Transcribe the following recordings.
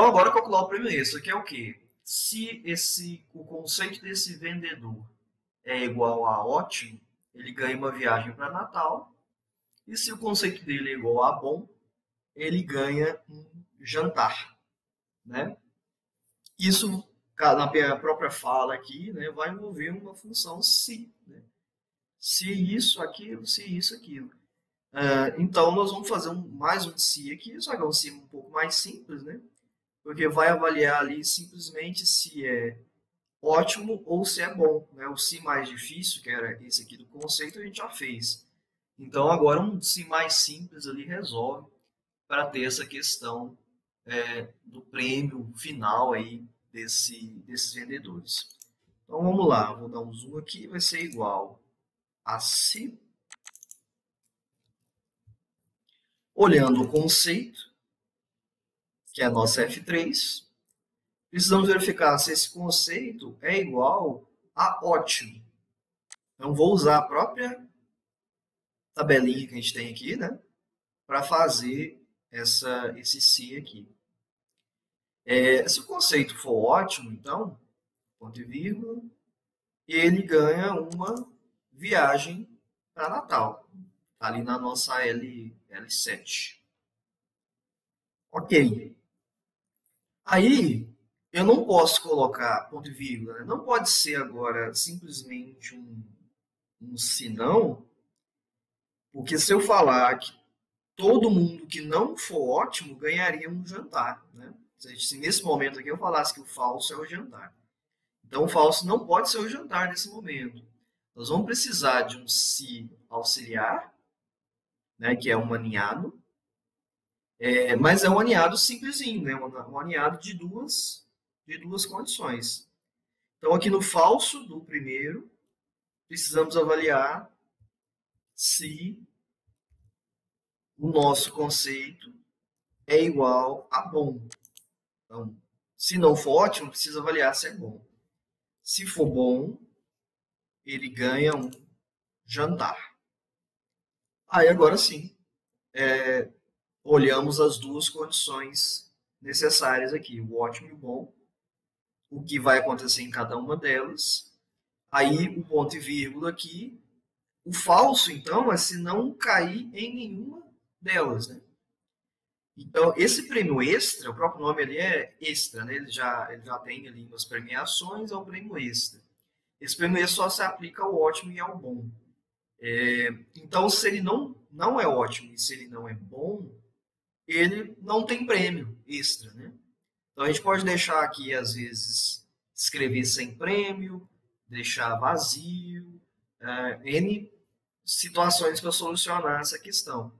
Então, agora calcular o prêmio extra, que é o quê? Se o conceito desse vendedor é igual a ótimo, ele ganha uma viagem para Natal. E se o conceito dele é igual a bom, ele ganha um jantar, né? Isso, na minha própria fala aqui, né, vai envolver uma função se, né? Se isso, aquilo, se isso, aquilo. Então, nós vamos fazer mais um se aqui, só que é um se um pouco mais simples, né? Porque vai avaliar ali simplesmente se é ótimo ou se é bom, né? O se mais difícil, que era esse aqui do conceito, a gente já fez. Então, agora um se mais simples ali resolve para ter essa questão do prêmio final aí desses vendedores. Então, vamos lá. Vou dar um zoom aqui, vai ser igual a se. Olhando o conceito, que é a nossa F3, precisamos verificar se esse conceito é igual a ótimo. Então, vou usar a própria tabelinha que a gente tem aqui, né, para fazer esse se aqui. Se o conceito for ótimo, então, ponto e vírgula, ele ganha uma viagem para Natal. Está ali na nossa L7. Ok. Aí, eu não posso colocar ponto e vírgula, né? Não pode ser agora simplesmente um senão, porque se eu falar que todo mundo que não for ótimo ganharia um jantar, né? Se nesse momento aqui eu falasse que o falso é o jantar. Então, o falso não pode ser o jantar nesse momento. Nós vamos precisar de um se auxiliar, né, que é um aninhado, mas é um aninhado simplesinho, né, um aninhado de duas condições. Então, aqui no falso do primeiro, precisamos avaliar se o nosso conceito é igual a bom. Então, se não for ótimo, precisa avaliar se é bom. Se for bom, ele ganha um jantar. Aí, agora sim, olhamos as duas condições necessárias aqui, o ótimo e o bom, o que vai acontecer em cada uma delas. Aí, o ponto e vírgula aqui. O falso, então, é se não cair em nenhuma delas, né? Então, esse prêmio extra, o próprio nome ali é extra, né? Ele já tem ali umas premiações, é um prêmio extra. Esse prêmio extra só se aplica ao ótimo e ao bom. Então, se ele não é ótimo e se ele não é bom, ele não tem prêmio extra, né? Então, a gente pode deixar aqui, às vezes, escrever sem prêmio, deixar vazio, N situações para solucionar essa questão.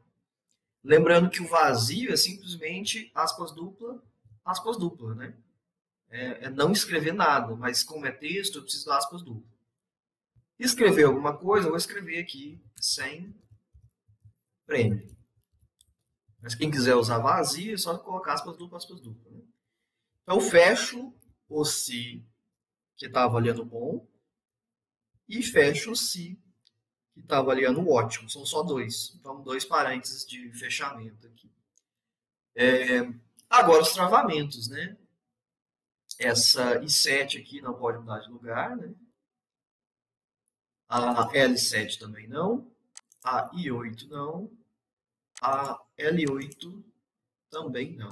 Lembrando que o vazio é simplesmente aspas dupla, né? É não escrever nada, mas como é texto, eu preciso de aspas duplas. Escrever alguma coisa, eu vou escrever aqui sem prêmio. Mas quem quiser usar vazio, é só colocar aspas duplas, né? Então, eu fecho o se que está avaliando bom e fecho o se que está avaliando ótimo. São só dois. Então, dois parênteses de fechamento aqui. Agora, os travamentos, né? Essa I7 aqui não pode mudar de lugar, né? A L7 também não. A I8 não. A L8 também não.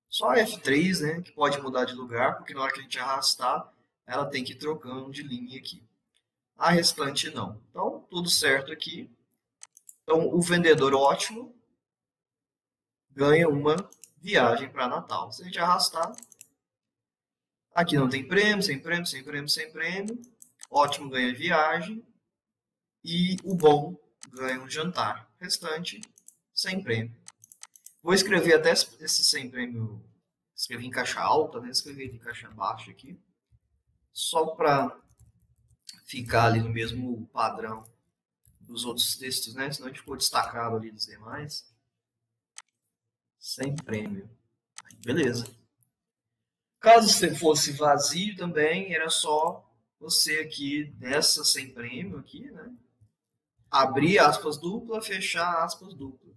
Só a F3, né? Que pode mudar de lugar, porque na hora que a gente arrastar, ela tem que ir trocando de linha aqui. A restante não. Então, tudo certo aqui. Então, o vendedor ótimo ganha uma viagem para Natal. Se a gente arrastar, aqui não tem prêmio, sem prêmio, sem prêmio, sem prêmio. Ótimo ganha viagem. E o bom ganha um jantar. Restante, sem prêmio. Vou escrever até esse sem prêmio. Escrevi em caixa alta, né? Escrevi em caixa baixa aqui. Só para ficar ali no mesmo padrão dos outros textos, né? Senão a gente ficou destacado ali dos demais. Sem prêmio. Aí, beleza. Caso você fosse vazio também, era só você aqui, nessa sem prêmio aqui, né? Abrir aspas dupla, fechar aspas dupla.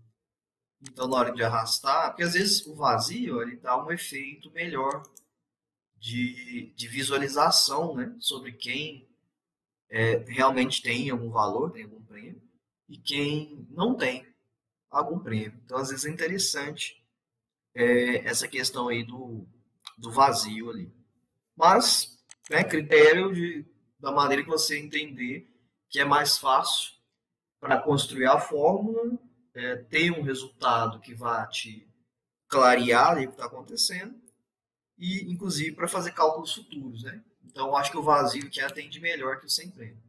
Então, na hora de arrastar, porque às vezes o vazio ele dá um efeito melhor de visualização, né, sobre quem realmente tem algum valor, tem algum prêmio, e quem não tem algum prêmio. Então, às vezes é interessante essa questão aí do vazio ali. Mas, né, critério da maneira que você entender que é mais fácil para construir a fórmula, ter um resultado que vá te clarear ali o que está acontecendo e, inclusive, para fazer cálculos futuros, né? Então, eu acho que o vazio que atende melhor que o sem prêmio.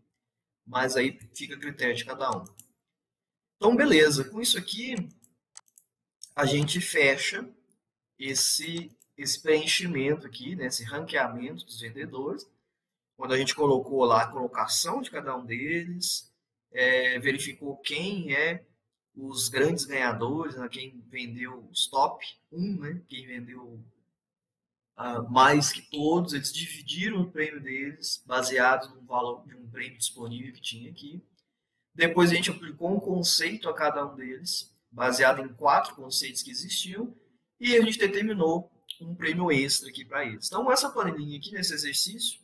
Mas aí fica a critério de cada um. Então, beleza. Com isso aqui, a gente fecha esse preenchimento aqui, né? Esse ranqueamento dos vendedores, quando a gente colocou lá a colocação de cada um deles, verificou quem é os grandes ganhadores, né? Quem vendeu os top 1, né? Quem vendeu mais que todos, eles dividiram o prêmio deles, baseado no valor de um prêmio disponível que tinha aqui. Depois a gente aplicou um conceito a cada um deles, baseado em 4 conceitos que existiam, e a gente determinou um prêmio extra aqui para eles. Então, essa planilhinha aqui nesse exercício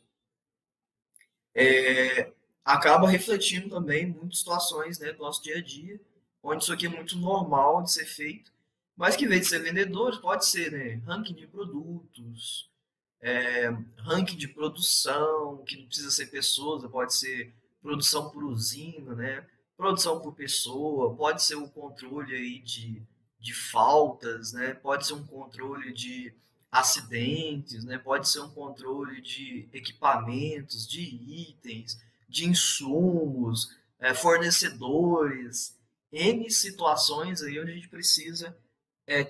acaba refletindo também muitas situações, né, do nosso dia a dia, onde isso aqui é muito normal de ser feito, mas que, em vez de ser vendedor, pode ser, né, ranking de produtos, ranking de produção, que não precisa ser pessoas, pode ser produção por usina, né? Produção por pessoa, pode ser um controle aí de faltas, né? Pode ser um controle de acidentes, né? Pode ser um controle de equipamentos, de itens, de insumos, fornecedores, N situações aí onde a gente precisa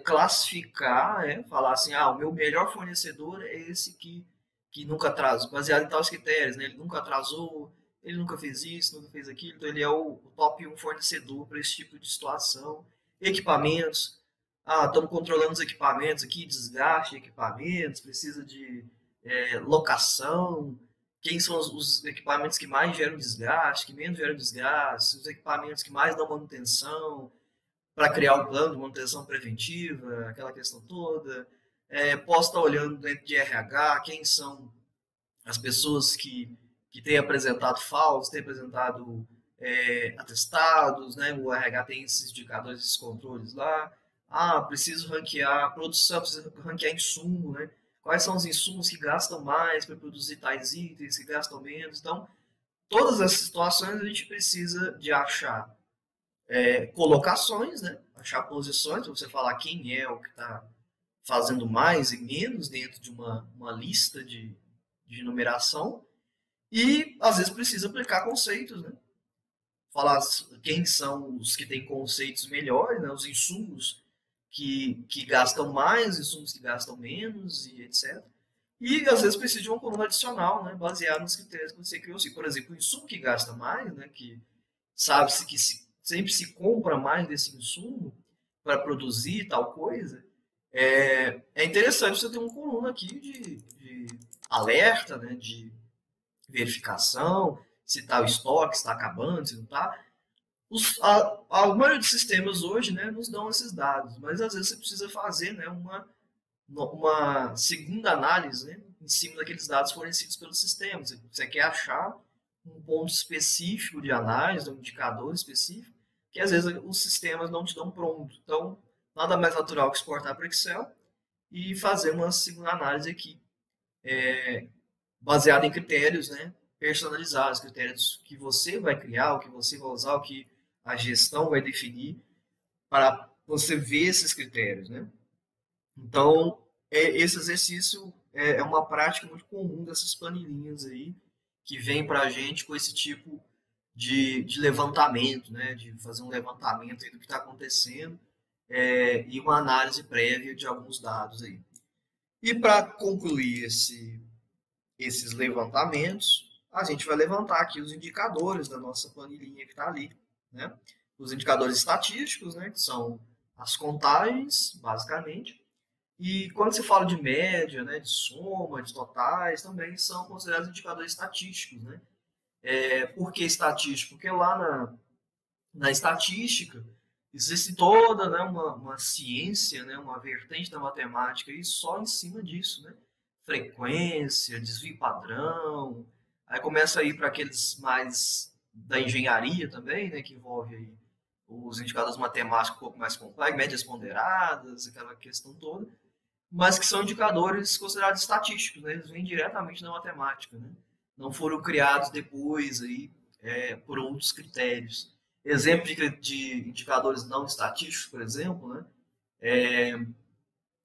classificar, falar assim, o meu melhor fornecedor é esse que nunca atrasou, baseado em tais critérios, né? Ele nunca atrasou, ele nunca fez isso, nunca fez aquilo, então ele é o top 1 fornecedor para esse tipo de situação. Equipamentos, estamos controlando os equipamentos aqui, desgaste de equipamentos, precisa de locação, quem são os equipamentos que mais geram desgaste, que menos geram desgaste, os equipamentos que mais dão manutenção, para criar um plano de manutenção preventiva, aquela questão toda. Posso estar olhando dentro de RH quem são as pessoas que têm apresentado falsos, têm apresentado atestados, né? O RH tem esses indicadores, esses controles lá. Preciso ranquear a produção, preciso ranquear insumo, né? Quais são os insumos que gastam mais para produzir tais itens, que gastam menos. Então, todas essas situações a gente precisa de achar colocações, né? Achar posições, para você falar quem é o que está fazendo mais e menos dentro de uma lista de numeração. E, às vezes, precisa aplicar conceitos, né? Falar quem são os que têm conceitos melhores, né? Os insumos que gastam mais, insumos que gastam menos, e etc. E, às vezes, precisa de uma coluna adicional, né? Baseado nos critérios que você criou. Assim, por exemplo, o insumo que gasta mais, né? Que sabe-se que sempre se compra mais desse insumo para produzir tal coisa, é interessante você ter uma coluna aqui de alerta, né, de verificação, se está o estoque, se está acabando, se não está. A maioria dos sistemas hoje, né, nos dão esses dados, mas às vezes você precisa fazer, né, uma segunda análise, né, em cima daqueles dados fornecidos pelo sistema. Você quer achar um ponto específico de análise, um indicador específico, que às vezes os sistemas não te dão pronto. Então, nada mais natural que exportar para o Excel e fazer uma segunda análise aqui, baseada em critérios, né, personalizados, critérios que você vai criar, o que você vai usar, o que a gestão vai definir, para você ver esses critérios, né? Então, esse exercício é uma prática muito comum dessas planilhinhas aí, que vem para a gente com esse tipo de levantamento, né? De fazer um levantamento aí do que está acontecendo e uma análise prévia de alguns dados aí. E para concluir esses levantamentos, a gente vai levantar aqui os indicadores da nossa planilhinha que está ali, né? Os indicadores estatísticos, né? Que são as contagens, basicamente. E quando se fala de média, né, de soma, de totais, também são considerados indicadores estatísticos, né? Por que estatístico? Porque lá na estatística existe toda, né, uma ciência, né, uma vertente da matemática e só em cima disso, né? Frequência, desvio padrão, aí começa a ir para aqueles mais da engenharia também, né, que envolve aí os indicadores matemáticos um pouco mais complexos, médias ponderadas, aquela questão toda, mas que são indicadores considerados estatísticos, né? Eles vêm diretamente da matemática, né? Não foram criados depois aí por outros critérios. Exemplo de indicadores não estatísticos, por exemplo, né?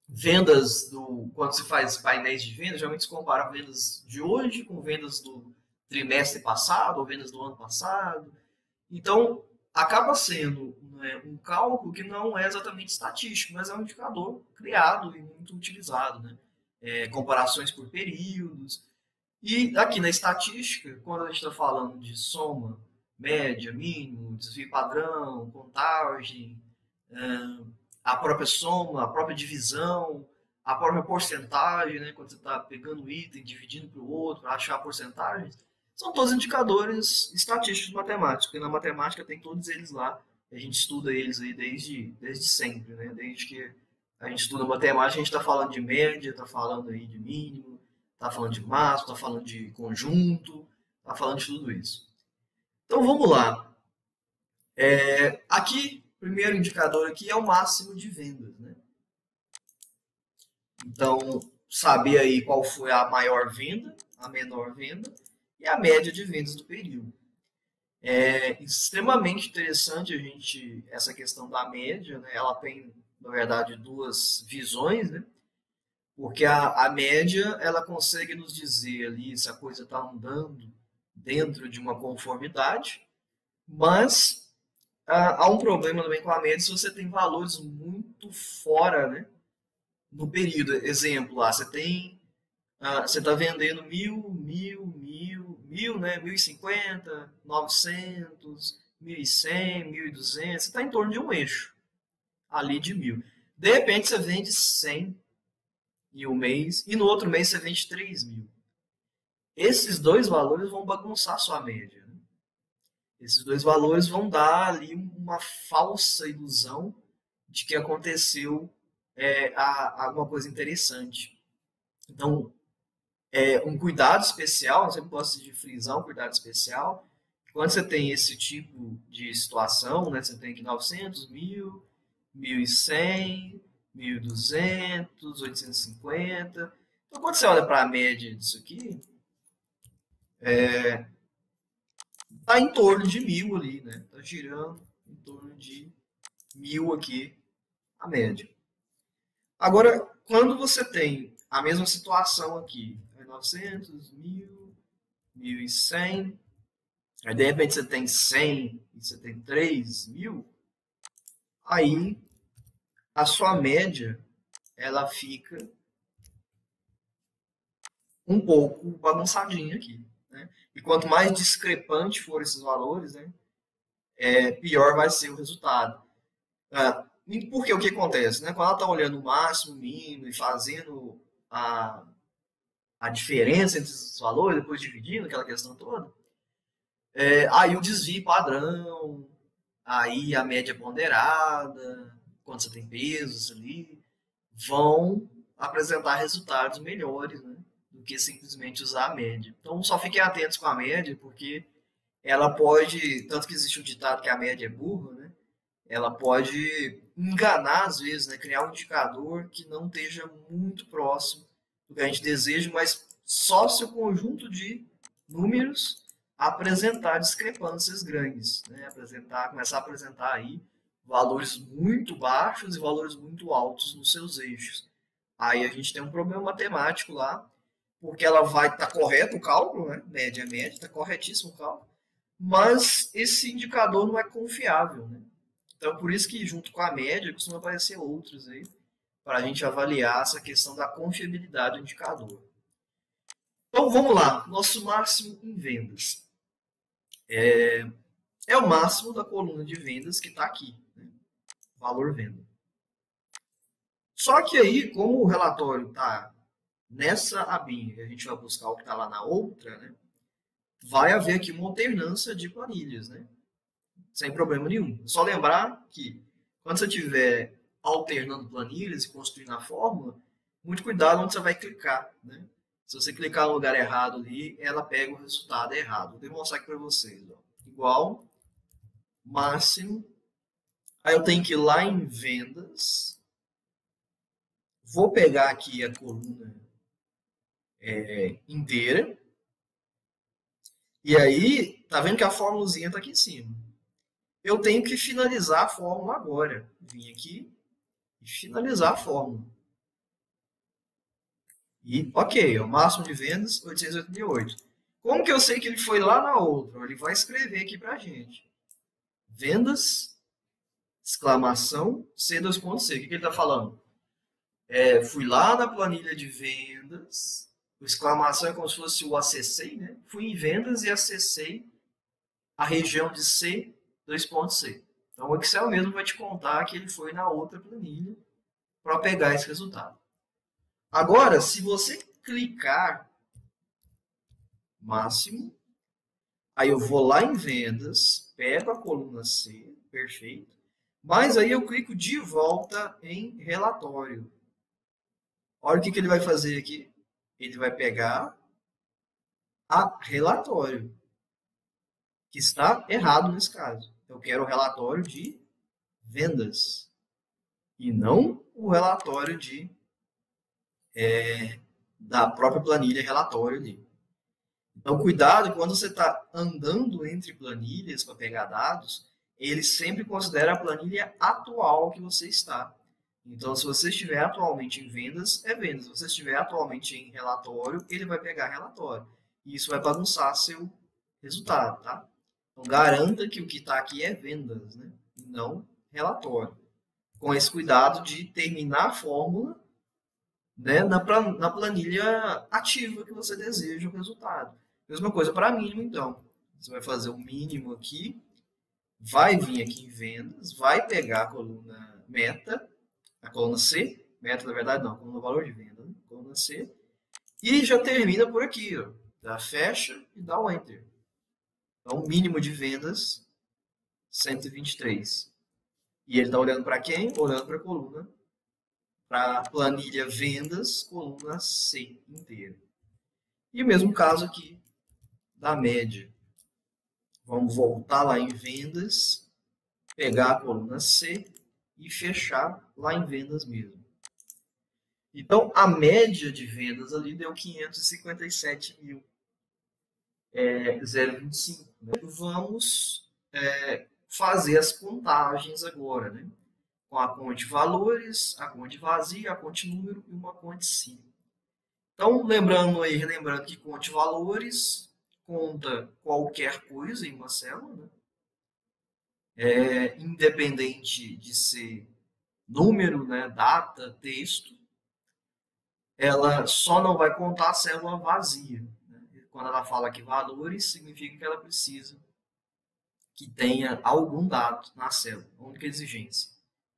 Vendas quando se faz painéis de vendas, geralmente se compara vendas de hoje com vendas do trimestre passado ou vendas do ano passado. Então, acaba sendo, né, um cálculo que não é exatamente estatístico, mas é um indicador criado e muito utilizado, né? Comparações por períodos. E aqui na estatística, quando a gente está falando de soma, média, mínimo, desvio padrão, contagem, a própria soma, a própria divisão, a própria porcentagem, né, quando você está pegando um item, dividindo para o outro, para achar porcentagens, são todos indicadores estatísticos matemáticos, porque na matemática tem todos eles lá, a gente estuda eles aí desde sempre, né? Desde que a gente estuda matemática, a gente está falando de média, está falando aí de mínimo, está falando de máximo, está falando de conjunto, está falando de tudo isso. Então vamos lá. Aqui, o primeiro indicador aqui é o máximo de vendas, né? Então, saber aí qual foi a maior venda, a menor venda e a média de vendas do período. É extremamente interessante essa questão da média, né? Ela tem, na verdade, duas visões, né? Porque a média, ela consegue nos dizer ali se a coisa está andando dentro de uma conformidade, mas há um problema também com a média se você tem valores muito fora, né, no período. Exemplo, lá, você está vendendo 1.000, né, 1.050, 900, 1.100, 1.200, você está em torno de um eixo ali de 1.000. De repente você vende 100 em um mês e no outro mês você vende 3.000. Esses dois valores vão bagunçar a sua média, né? Esses dois valores vão dar ali uma falsa ilusão de que aconteceu alguma coisa interessante. Então, um cuidado especial, eu sempre gosto de frisar um cuidado especial, quando você tem esse tipo de situação, né, você tem aqui 900, 1.000, 1.100, 1.200, 850. Então, quando você olha para a média disso aqui, está em torno de 1.000 ali, né? Está girando em torno de 1.000 aqui, a média. Agora, quando você tem a mesma situação aqui, 900, 1.000, 1.100, aí de repente você tem 100 e você tem 3.000, aí a sua média ela fica um pouco bagunçadinha aqui, né? E quanto mais discrepante for esses valores, né, pior vai ser o resultado. Porque o que acontece, né? Quando ela está olhando o máximo, o mínimo e fazendo a diferença entre esses valores, depois dividindo aquela questão toda, aí o desvio padrão, aí a média ponderada, quando você tem pesos ali, vão apresentar resultados melhores, né, do que simplesmente usar a média. Então só fiquem atentos com a média, porque ela pode, tanto que existe um ditado que a média é burra, né? Ela pode enganar às vezes, né? Criar um indicador que não esteja muito próximo do que a gente deseja, mas só se o conjunto de números apresentar discrepâncias grandes, né? Começar a apresentar aí valores muito baixos e valores muito altos nos seus eixos. Aí a gente tem um problema matemático lá, porque ela vai estar correto o cálculo, né? Média é média, está corretíssimo o cálculo, mas esse indicador não é confiável, né? Então, por isso que junto com a média costuma aparecer outros aí, para a gente avaliar essa questão da confiabilidade do indicador. Então, vamos lá. Nosso máximo em vendas. É o máximo da coluna de vendas que está aqui, né? Valor venda. Só que aí, como o relatório está nessa abinha, a gente vai buscar o que está lá na outra, né? Vai haver aqui uma alternância de planilhas, né? Sem problema nenhum. É só lembrar que quando você estiver alternando planilhas e construindo a fórmula, muito cuidado onde você vai clicar, né? Se você clicar no lugar errado ali, ela pega o resultado errado. Vou demonstrar aqui para vocês. Ó. Igual, máximo. Aí eu tenho que ir lá em vendas. Vou pegar aqui a coluna inteira. E aí, tá vendo que a formulazinha está aqui em cima. Eu tenho que finalizar a fórmula agora. Vim aqui e finalizar a fórmula. E, ok, o máximo de vendas, 888. Como que eu sei que ele foi lá na outra? Ele vai escrever aqui para a gente. Vendas, exclamação, C2.C. O que ele está falando? Fui lá na planilha de vendas, o exclamação é como se fosse o acessei, né? Fui em vendas e acessei a região de C, 2.C. Então o Excel mesmo vai te contar que ele foi na outra planilha para pegar esse resultado. Agora, se você clicar máximo, aí eu vou lá em vendas, pego a coluna C, perfeito, mas aí eu clico de volta em relatório. Olha o que ele vai fazer aqui. Ele vai pegar a relatório, que está errado nesse caso. Eu quero o relatório de vendas e não o relatório da própria planilha relatório ali. Então, cuidado quando você está andando entre planilhas para pegar dados, ele sempre considera a planilha atual que você está. Então, se você estiver atualmente em vendas, é vendas. Se você estiver atualmente em relatório, ele vai pegar relatório. E isso vai bagunçar seu resultado, tá? Então, garanta que o que está aqui é vendas, né? E não relatório. Com esse cuidado de terminar a fórmula, né, na planilha ativa que você deseja o resultado. Mesma coisa para mínimo, então. Você vai fazer o mínimo aqui, vai vir aqui em vendas, vai pegar a coluna meta, a coluna C, meta na verdade não, a coluna valor de venda, né? Coluna C, e já termina por aqui, ó. Já fecha e dá o Enter. Então, mínimo de vendas, 123. E ele está olhando para quem? Olhando para a coluna, para a planilha vendas, coluna C inteira. E o mesmo caso aqui da média. Vamos voltar lá em vendas, pegar a coluna C e fechar lá em vendas mesmo. Então, a média de vendas ali deu 557.025. Né? Vamos fazer as contagens agora, né? Com a conte valores, a conte vazia, a conte número e uma conte sim. Então, relembrando que conte valores conta qualquer coisa em uma célula, né? Independente de ser número, né, data, texto, ela só não vai contar a célula vazia. Né? Quando ela fala que valores, significa que ela precisa que tenha algum dado na célula, a única exigência.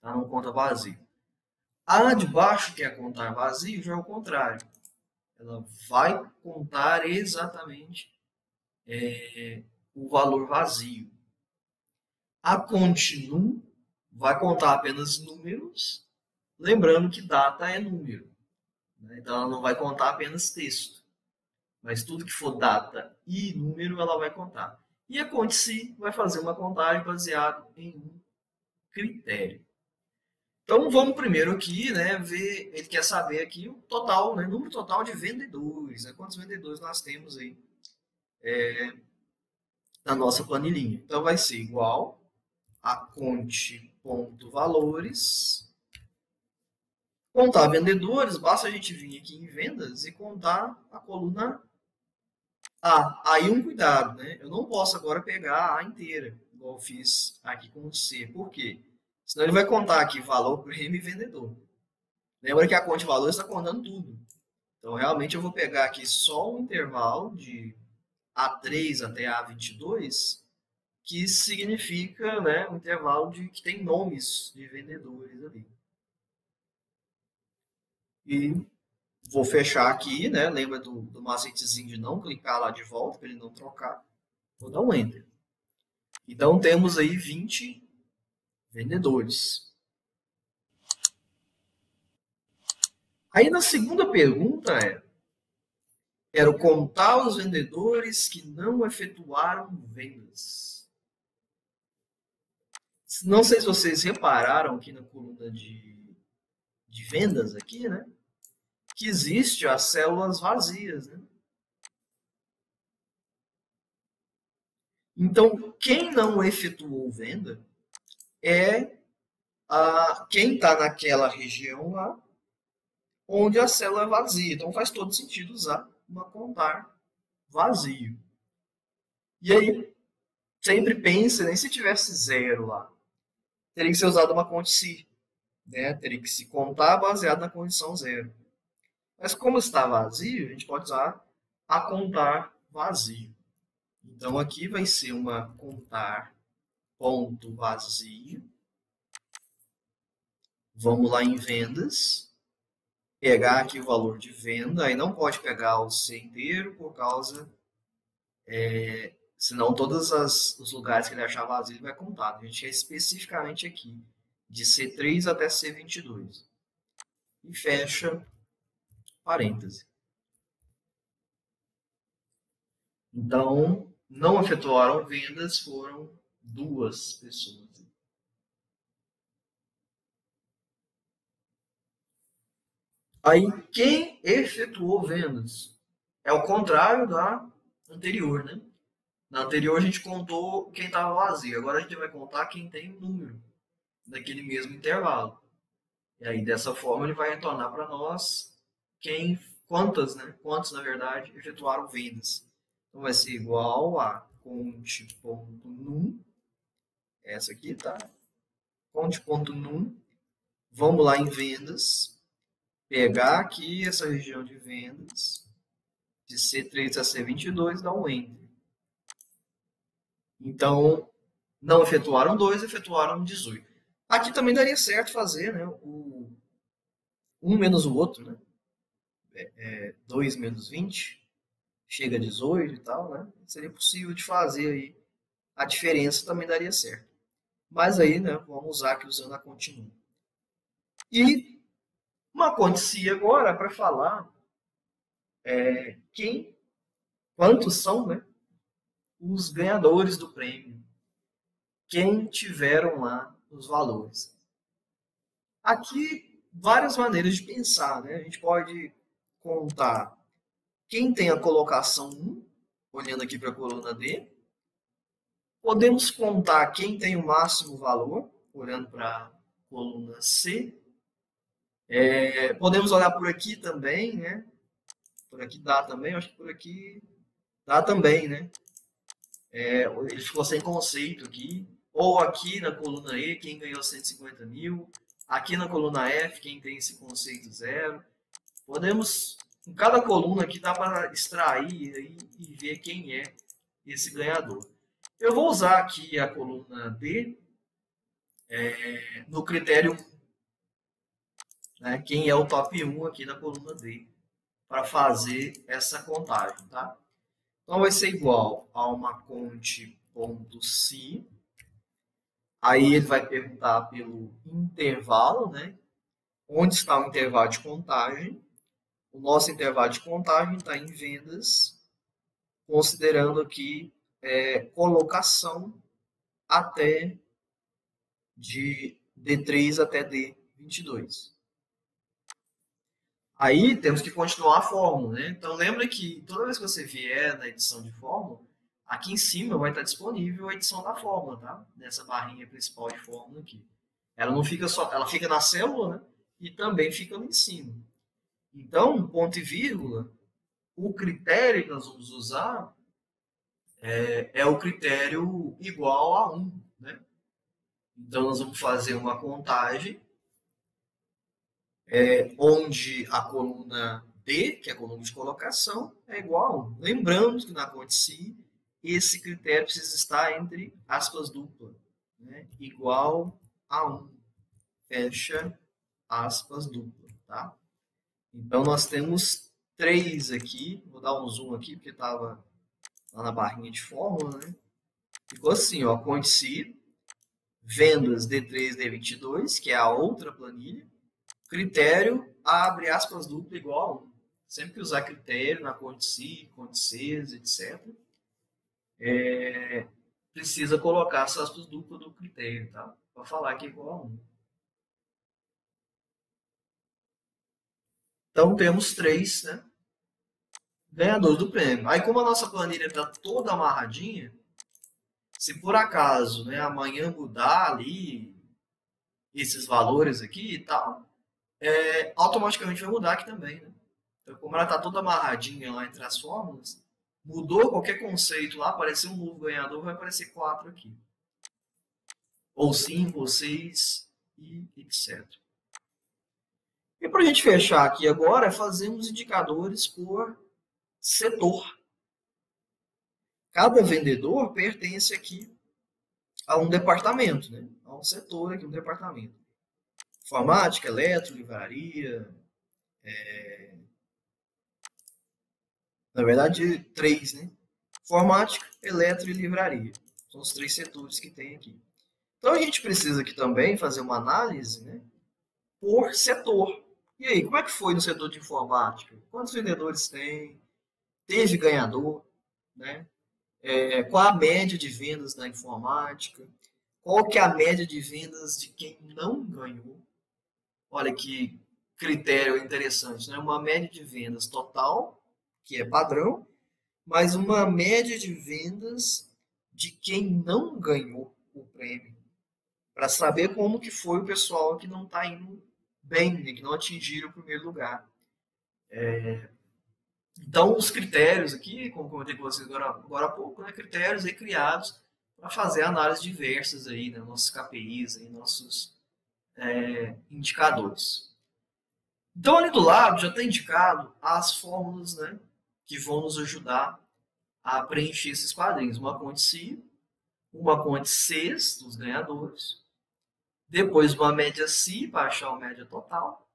Ela não conta vazio. A de baixo, que é contar vazio, já é o contrário. Ela vai contar exatamente o valor vazio. A continue vai contar apenas números, lembrando que data é número. Né? Então, ela não vai contar apenas texto. Mas tudo que for data e número, ela vai contar. E a conte-se vai fazer uma contagem baseada em um critério. Então, vamos primeiro aqui, né, ver, ele quer saber aqui o total, né, número total de vendedores, né, quantos vendedores nós temos aí na nossa planilhinha. Então, vai ser igual a conte.valores, contar vendedores, basta a gente vir aqui em vendas e contar a coluna A. Aí um cuidado, né, eu não posso agora pegar a A inteira, igual eu fiz aqui com o C. Por quê? Senão ele vai contar aqui valor, prêmio e vendedor. Lembra que a conta de valores está contando tudo. Então, realmente, eu vou pegar aqui só um intervalo de A3 até A22, que significa, né, um intervalo que tem nomes de vendedores ali. E vou fechar aqui, né? Lembra do macetezinho de não clicar lá de volta, para ele não trocar. Vou dar um Enter. Então, temos aí 20 vendedores. Aí na segunda pergunta quero contar os vendedores que não efetuaram vendas. Não sei se vocês repararam aqui na coluna de vendas aqui, né? Que existe as células vazias, né? Então, quem não efetuou venda é quem está naquela região lá onde a célula é vazia. Então, faz todo sentido usar uma contar vazio. E aí, sempre pensa, nem se tivesse zero lá, teria que ser usado uma conta se, né? Teria que se contar baseado na condição zero. Mas como está vazio, a gente pode usar a contar vazio. Então, aqui vai ser uma contar ponto vazio. Vamos lá em vendas. Pegar aqui o valor de venda. Aí não pode pegar o C inteiro por causa... senão todos os lugares que ele achar vazio ele vai contar. A gente quer especificamente aqui. De C3 até C22. E fecha parêntese. Então, não efetuaram vendas, foram 2 pessoas. Aí, quem efetuou vendas? É o contrário da anterior, né? Na anterior a gente contou quem estava vazio. Agora a gente vai contar quem tem o número daquele mesmo intervalo. E aí, dessa forma, ele vai retornar para nós quantos, na verdade, efetuaram vendas. Então, vai ser igual a conte.num. Essa aqui, tá? Conte.num. Vamos lá em vendas. Pegar aqui essa região de vendas. De C3 a C22, dá um Enter. Então, não efetuaram 2, efetuaram 18. Aqui também daria certo fazer, né, um menos o outro, né? 2 menos 20, chega a 18 e tal, né? Seria possível de fazer aí. A diferença também daria certo. Mas aí, né, vamos usar aqui usando a continua. E uma condicia agora para falar quantos são, né, os ganhadores do prêmio. Quem tiveram lá os valores. Aqui, várias maneiras de pensar, né? A gente pode contar quem tem a colocação 1, olhando aqui para a coluna D. Podemos contar quem tem o máximo valor, olhando para a coluna C. Podemos olhar por aqui também, né? Por aqui dá também, acho que por aqui dá também, né? Ele ficou sem conceito aqui. Ou aqui na coluna E, quem ganhou 150 mil. Aqui na coluna F, quem tem esse conceito zero. Podemos, em cada coluna aqui, dá para extrair e ver quem é esse ganhador. Eu vou usar aqui a coluna D no critério 1. Né, quem é o top 1 aqui na coluna D, para fazer essa contagem. Tá? Então, vai ser igual a uma conte.se. Aí ele vai perguntar pelo intervalo, né? Onde está o intervalo de contagem? O nosso intervalo de contagem está em vendas, considerando aqui colocação até de D3 até D22. Aí temos que continuar a fórmula, né? Então lembra que toda vez que você vier na edição de fórmula, aqui em cima vai estar disponível a edição da fórmula, tá? Nessa barrinha principal de fórmula aqui. Ela não fica só, ela fica na célula, né? E também fica lá em cima. Então, ponto e vírgula, o critério que nós vamos usar é o critério igual a 1, né? Então, nós vamos fazer uma contagem onde a coluna D, que é a coluna de colocação, é igual a 1. Lembrando que na conta si, esse critério precisa estar entre aspas dupla, né? Igual a 1. Fecha aspas dupla, tá? Então, nós temos 3 aqui. Vou dar um zoom aqui, porque estava lá na barrinha de fórmula, né? Ficou assim, ó, conte si, vendas D3, D22, que é a outra planilha, critério, abre aspas dupla igual a 1. Sempre que usar critério na conta de si, conta de Cs, etc., precisa colocar as aspas duplas do critério, tá? Para falar que é igual a 1. Então, temos 3, né, ganhadores do prêmio. Aí, como a nossa planilha está toda amarradinha, se por acaso, né, amanhã mudar ali esses valores aqui e tal, automaticamente vai mudar aqui também, né? Então, como ela está toda amarradinha lá entre as fórmulas, mudou qualquer conceito lá, apareceu um novo ganhador, vai aparecer 4 aqui. Ou 5, ou 6, e etc. E para a gente fechar aqui agora, fazemos indicadores por setor. Cada vendedor pertence aqui a um departamento, né? A um setor aqui, um departamento. Informática, eletro, livraria. Na verdade, 3, né? Informática, eletro e livraria. São os 3 setores que tem aqui. Então, a gente precisa aqui também fazer uma análise, né, por setor. E aí, como é que foi no setor de informática? Quantos vendedores tem? Teve ganhador? Né? Qual a média de vendas na informática? Qual que é a média de vendas de quem não ganhou? Olha que critério interessante, né? Uma média de vendas total, que é padrão, mas uma média de vendas de quem não ganhou o prêmio, para saber como que foi o pessoal que não está indo bem, né? Que não atingiram o primeiro lugar. Então, os critérios aqui, como comentei com vocês agora há pouco, né? Critérios aí criados para fazer análises diversas aí, né? Nossos KPIs, aí, nossos indicadores. Então, ali do lado já está indicado as fórmulas, né, que vão nos ajudar a preencher esses quadrinhos. Uma conta si, uma conta Cs dos ganhadores, depois uma média si para achar a média total,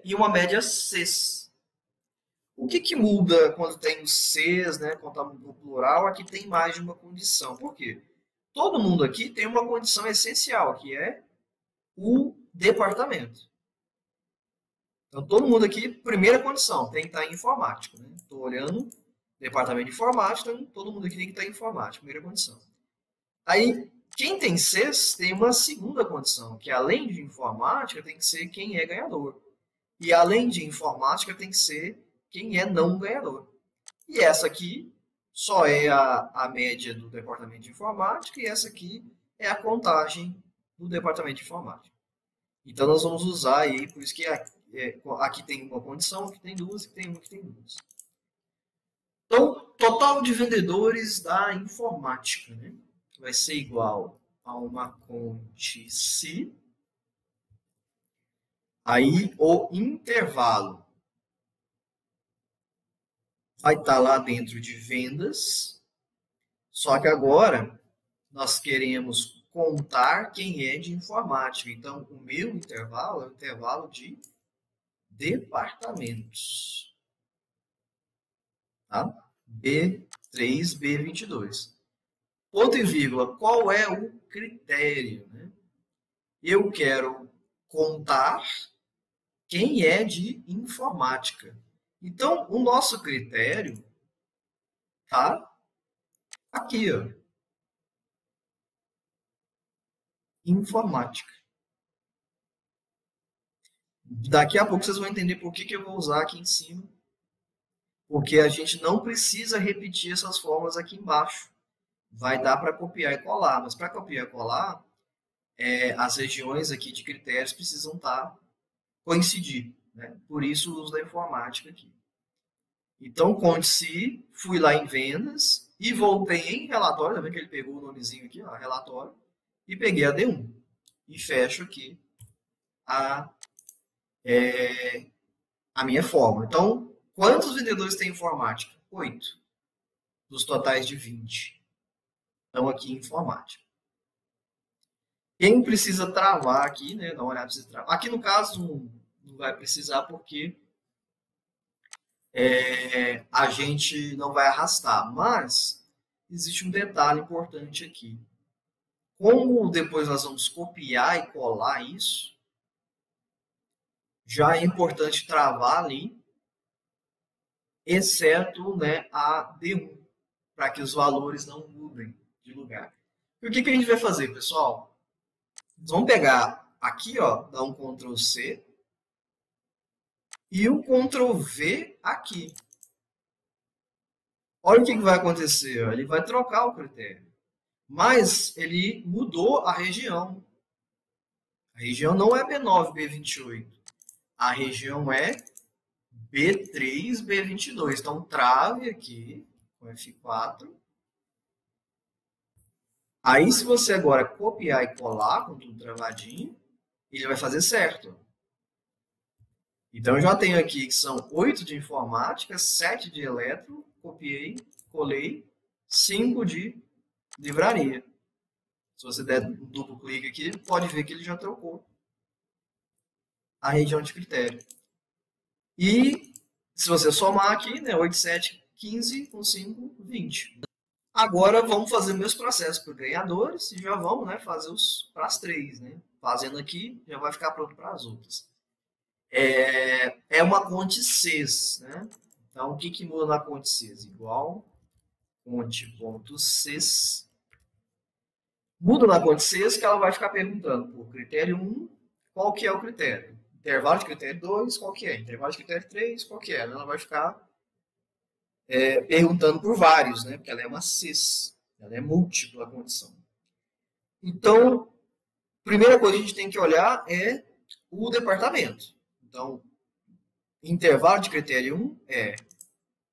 e uma média Cs. O que muda quando tem os Cs, né, quando está no plural? Aqui tem mais de uma condição. Por quê? Todo mundo aqui tem uma condição essencial, que é o departamento. Então, todo mundo aqui, primeira condição, tem que estar em informática. Estou olhando departamento de informática, então todo mundo aqui tem que estar em informática, primeira condição. Aí, quem tem Cs tem uma segunda condição, que além de informática, tem que ser quem é ganhador. E além de informática, tem que ser quem é não ganhador. E essa aqui só é a média do departamento de informática, e essa aqui é a contagem do departamento de informática. Então, nós vamos usar aí, por isso que aqui tem uma condição, aqui tem duas, aqui tem uma, aqui tem duas. Então, total de vendedores da informática, né, vai ser igual a uma conte si. Aí, o intervalo vai estar lá dentro de vendas, só que agora nós queremos contar quem é de informática. Então, o meu intervalo é o intervalo de departamentos. Tá? B3, B22. Ponto e vírgula, qual é o critério? Né? Eu quero contar quem é de informática. Então, o nosso critério tá aqui, ó. Informática. Daqui a pouco vocês vão entender por que eu vou usar aqui em cima. Porque a gente não precisa repetir essas fórmulas aqui embaixo. Vai dar para copiar e colar. Mas para copiar e colar, as regiões aqui de critérios precisam coincidir. Né? Por isso o uso da informática aqui. Então, conte-se, fui lá em vendas e voltei em relatório. Tá vendo que ele pegou o nomezinho aqui, ó, relatório, e peguei a D1. E fecho aqui a minha fórmula. Então, quantos vendedores tem informática? 8. Dos totais de 20. Então, aqui em informática. Quem precisa travar aqui, né? Dá uma olhada, precisa travar. Aqui, no caso, não vai precisar porque a gente não vai arrastar. Mas existe um detalhe importante aqui. Como depois nós vamos copiar e colar isso, já é importante travar ali, exceto, né, a D1, para que os valores não mudem de lugar. E o que a gente vai fazer, pessoal? Vamos pegar aqui, ó, dar um Ctrl C e o Ctrl V aqui. Olha o que vai acontecer. Ele vai trocar o critério. Mas ele mudou a região. A região não é B9, B28. A região é B3, B22. Então, trave aqui com F4. Aí, se você agora copiar e colar com tudo travadinho, ele vai fazer certo. Então, eu já tenho aqui que são 8 de informática, 7 de eletro, copiei, colei, 5 de livraria. Se você der um duplo clique aqui, pode ver que ele já trocou a região de critério. E se você somar aqui, né, 8, 7, 15, com 5, 20. Agora vamos fazer o mesmo processo para os ganhadores e já vamos, né, fazer para as 3. Né? Fazendo aqui, já vai ficar pronto para as outras. É uma conte CES. Né? Então, o que muda na conte CES? Igual conte.CES. Muda na conte CES que ela vai ficar perguntando por critério 1, qual que é o critério? Intervalo de critério 2, qual que é? Intervalo de critério 3, qual que é? Ela vai ficar perguntando por vários, né? Porque ela é uma CES, ela é múltipla condição. Então, a primeira coisa que a gente tem que olhar é o departamento. Então, intervalo de critério 1 é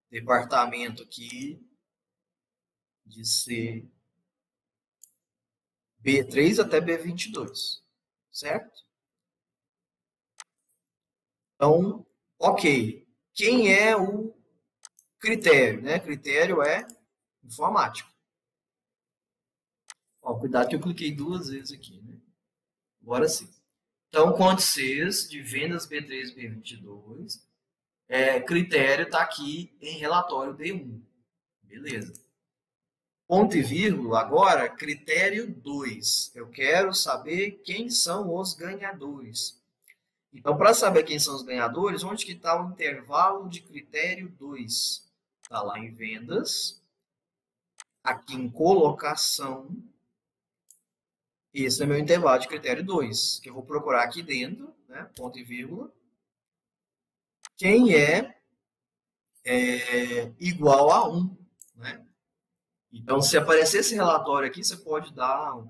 departamento aqui de ser B3 até B22, certo? Então, ok. Quem é o critério? Né? Critério é informático. Ó, cuidado que eu cliquei 2 vezes aqui. Né? Agora sim. Então, conte CES de vendas B3 B22. Critério está aqui em relatório D1. Beleza. Ponto e vírgula, agora, critério 2. Eu quero saber quem são os ganhadores. Então, para saber quem são os ganhadores, onde que está o intervalo de critério 2? Está lá em vendas, aqui em colocação. Esse é meu intervalo de critério 2, que eu vou procurar aqui dentro, né, ponto e vírgula. Quem é igual a 1. Né? Então, se aparecer esse relatório aqui, você pode dar um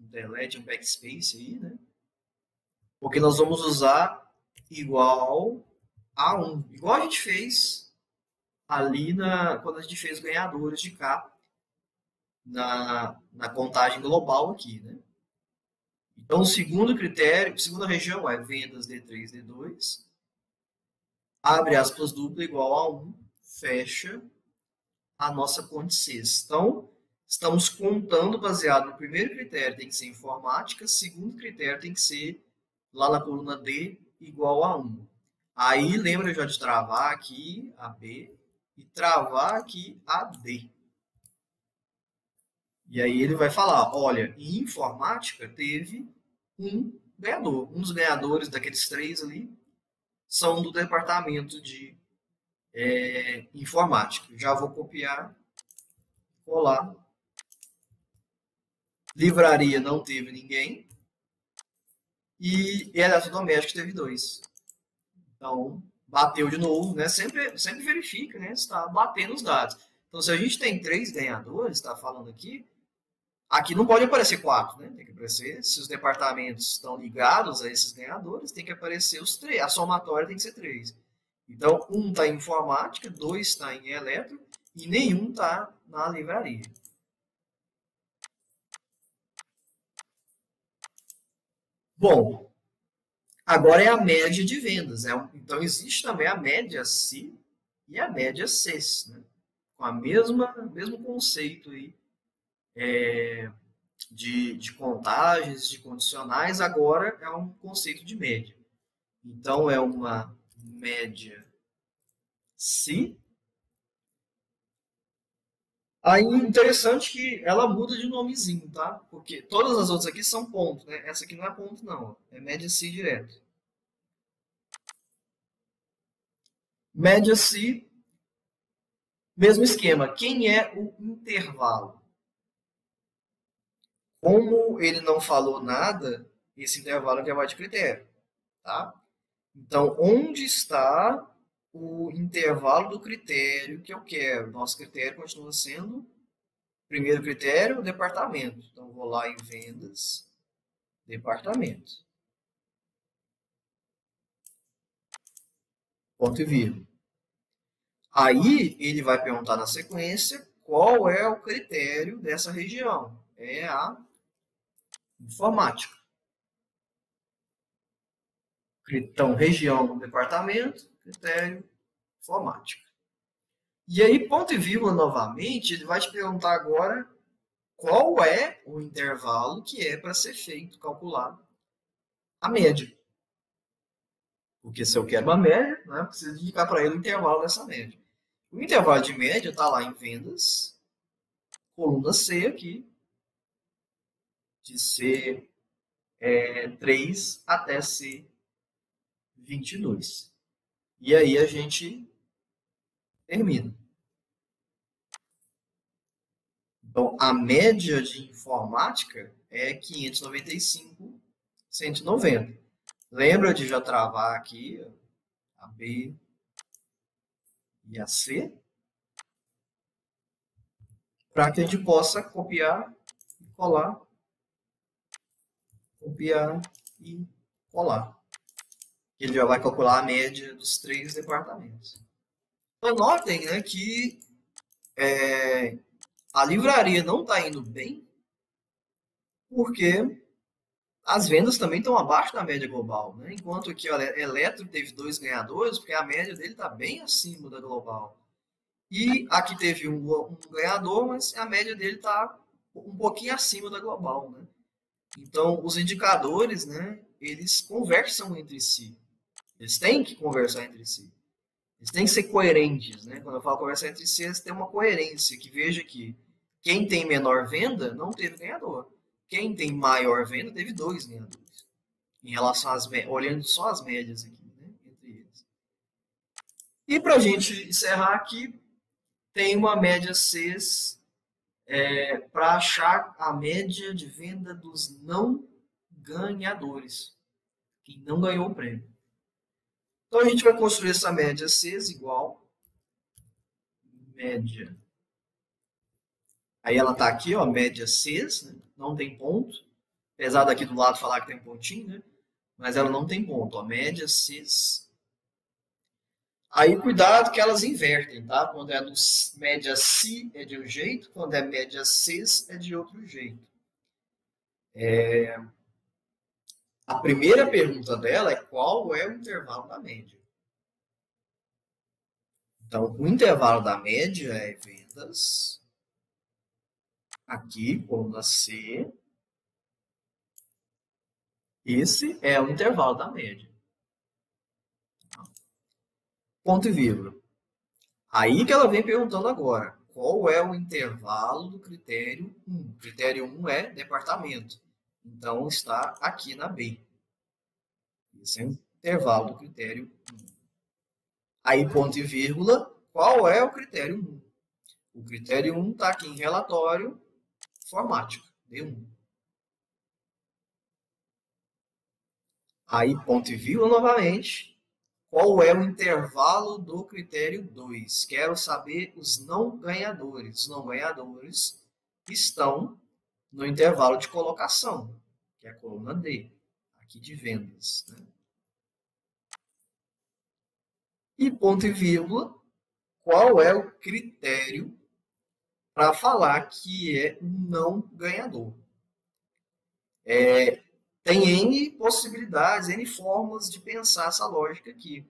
delete, um backspace aí, né? Porque nós vamos usar igual a 1. Igual a gente fez ali quando a gente fez ganhadores de K na contagem global aqui, né? Então, o segundo critério, segunda região é vendas D3, D2. Abre aspas dupla igual a 1, fecha a nossa conte CES. Então, estamos contando baseado no primeiro critério, tem que ser informática, segundo critério tem que ser lá na coluna D igual a 1. Aí, lembra já de travar aqui a B e travar aqui a D. E aí ele vai falar, olha, em informática teve um ganhador. Um dos ganhadores daqueles 3 ali são do departamento de informática. Já vou copiar, colar. Livraria não teve ninguém. E eletrodoméstico teve 2. Então, bateu de novo, né? Sempre verifica, né? Se está batendo os dados. Então, se a gente tem 3 ganhadores, está falando aqui não pode aparecer 4, né? Tem que aparecer, se os departamentos estão ligados a esses ganhadores, tem que aparecer os 3. A somatória tem que ser 3. Então, 1 está em informática, 2 está em eletro e nenhum está na livraria. Bom, agora é a média de vendas. Então, existe também a média C e a média CES, né? Com o mesmo conceito aí, de contagens, de condicionais, agora é um conceito de média. Então, é uma média C. Aí, interessante que ela muda de nomezinho, tá? Porque todas as outras aqui são ponto, né? Essa aqui não é ponto, não. É média C direto. Média C, mesmo esquema. Quem é o intervalo? Como ele não falou nada, esse intervalo é vai de critério, tá? Então, onde está o intervalo do critério que eu quero? Nosso critério continua sendo, primeiro critério, departamento. Então, vou lá em vendas, departamento. Ponto e vírgula. Aí, ele vai perguntar na sequência qual é o critério dessa região. É a informática. Então, região, departamento, critério, informática. E aí, ponto e vírgula novamente, ele vai te perguntar agora qual é o intervalo que é para ser feito, calcular a média. Porque se eu quero uma média, né, eu preciso indicar para ele o intervalo dessa média. O intervalo de média está lá em vendas, coluna C aqui, de C3 até C22. E aí a gente termina. Então, a média de informática é 595, 190. Lembra de já travar aqui a B e a C? Para que a gente possa copiar e colar. Copiar e colar. Ele já vai calcular a média dos 3 departamentos. Então, notem, né, que a livraria não está indo bem porque as vendas também estão abaixo da média global. Né? Enquanto aqui a Eletro teve 2 ganhadores, porque a média dele está bem acima da global. E aqui teve um ganhador, mas a média dele está um pouquinho acima da global. Né? Então, os indicadores, né, eles conversam entre si. Eles têm que conversar entre si. Eles têm que ser coerentes. Né? Quando eu falo conversar entre si, eles têm uma coerência. Que veja que quem tem menor venda não teve ganhador. Quem tem maior venda teve 2 ganhadores. Em relação às olhando só as médias aqui, né, entre eles. E para a gente encerrar aqui, tem uma média CES para achar a média de venda dos não ganhadores. Quem não ganhou o prêmio. Então a gente vai construir essa média CES igual média. Aí ela está aqui, ó, média CES, né? Não tem ponto. Apesar daqui do lado falar que tem pontinho, né? Mas ela não tem ponto, ó, média CES. Aí cuidado que elas invertem, tá? Quando é média C é de um jeito, quando é média CES é de outro jeito. A primeira pergunta dela é qual é o intervalo da média. Então, o intervalo da média é vendas, aqui, coluna C. Esse é o intervalo da média. Ponto e vírgula. Aí que ela vem perguntando agora, qual é o intervalo do critério 1? O critério 1 é departamento. Então, está aqui na B. Esse é o intervalo do critério 1. Aí, ponto e vírgula, qual é o critério 1? O critério 1 está aqui em relatório informática, D1. Aí, ponto e vírgula novamente, qual é o intervalo do critério 2? Quero saber os não ganhadores. Os não ganhadores estão no intervalo de colocação, que é a coluna D, aqui de vendas. Né? E ponto e vírgula, qual é o critério para falar que é um não ganhador? Tem N possibilidades, N formas de pensar essa lógica aqui.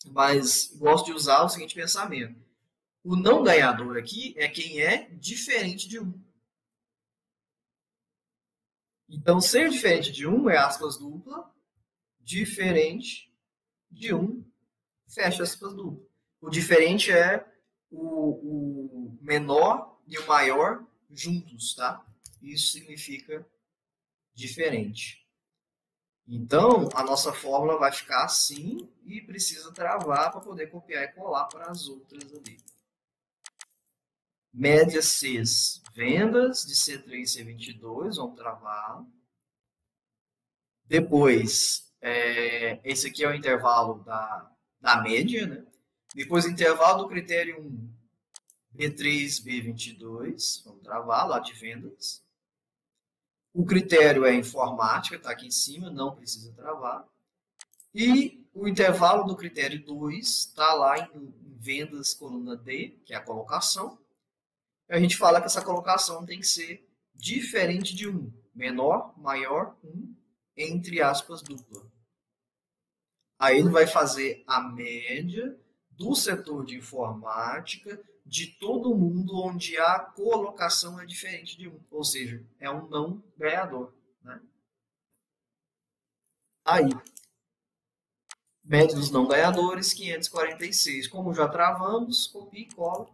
Mas gosto de usar o seguinte pensamento. O não ganhador aqui é quem é diferente de 1. Então, ser diferente de 1 é aspas dupla, diferente de 1, fecha aspas dupla. O diferente é o menor e o maior juntos, tá? Isso significa diferente. Então, a nossa fórmula vai ficar assim e precisa travar para poder copiar e colar para as outras ali. Média Cs, vendas de C3 e C22, vamos travar. Depois, esse aqui é o intervalo da média, né? Depois, o intervalo do critério 1, B3, B22, vamos travar lá de vendas. O critério é informática, está aqui em cima, não precisa travar. E o intervalo do critério 2 está lá em vendas, coluna D, que é a colocação. A gente fala que essa colocação tem que ser diferente de 1. Menor, maior, 1, entre aspas, dupla. Aí ele vai fazer a média do setor de informática de todo mundo onde a colocação é diferente de 1. Ou seja, é um não ganhador. Né? Aí, média dos não ganhadores, 546. Como já travamos, copia e cola.